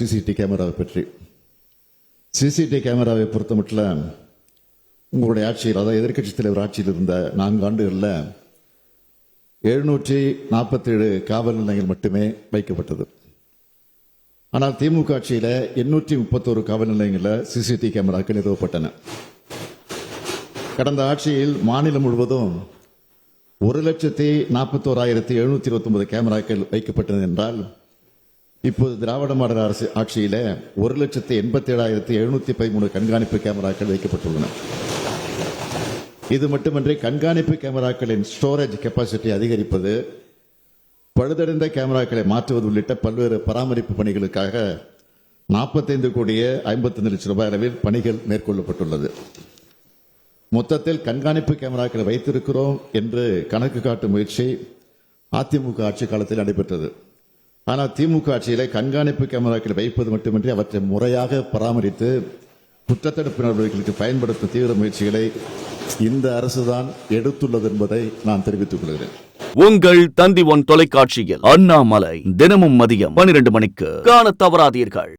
CCTV கேமராவை பற்றி. CCTV கேமராவை பொறுத்த மட்டும் உங்களுடைய ஆட்சியில், அதாவது எதிர்க்கட்சித் தலைவர் ஆட்சியில் இருந்த 4 ஆண்டுகளில் 747 காவல் நிலையங்கள் மட்டுமே வைக்கப்பட்டது. ஆனால் திமுக ஆட்சியில் 831 காவல் நிலையங்களில் சிசிடிவி கேமராக்கள் நிறுவப்பட்டன. கடந்த ஆட்சியில் மாநிலம் முழுவதும் 1,41,729 கேமராக்கள் வைக்கப்பட்டது என்றால், இப்போது திராவிட மாடல் அரசு ஆட்சியில 1,87,713 கண்காணிப்பு கேமராக்கள் வைக்கப்பட்டுள்ளன. இது மட்டுமன்றி கண்காணிப்பு கேமராக்களின் ஸ்டோரேஜ் கெப்பாசிட்டி அதிகரிப்பது, பழுதடைந்த கேமராக்களை மாற்றுவது உள்ளிட்ட பல்வேறு பராமரிப்பு பணிகளுக்காக 45 கோடியே 55 லட்சம் ரூபாய் அளவில் பணிகள் மேற்கொள்ளப்பட்டுள்ளது. மொத்தத்தில் கண்காணிப்பு கேமராக்களை வைத்திருக்கிறோம் என்று கணக்கு காட்டும் முயற்சி அதிமுக ஆட்சி காலத்தில் நடைபெற்றது. ஆனால் திமுக ஆட்சியிலே கண்காணிப்பு கேமராக்களை வைப்பது மட்டுமின்றி அவற்றை முறையாக பராமரித்து குற்றத்தடுப்பு நடவடிக்கைகளுக்கு பயன்படுத்தும் தீவிர முயற்சிகளை இந்த அரசுதான் எடுத்துள்ளது என்பதை நான் தெரிவித்துக் கொள்கிறேன். உங்கள் தந்தி 1 தொலைக்காட்சியில் அண்ணாமலை தினமும் மதியம் 12 மணிக்கு காண தவறாதீர்கள்.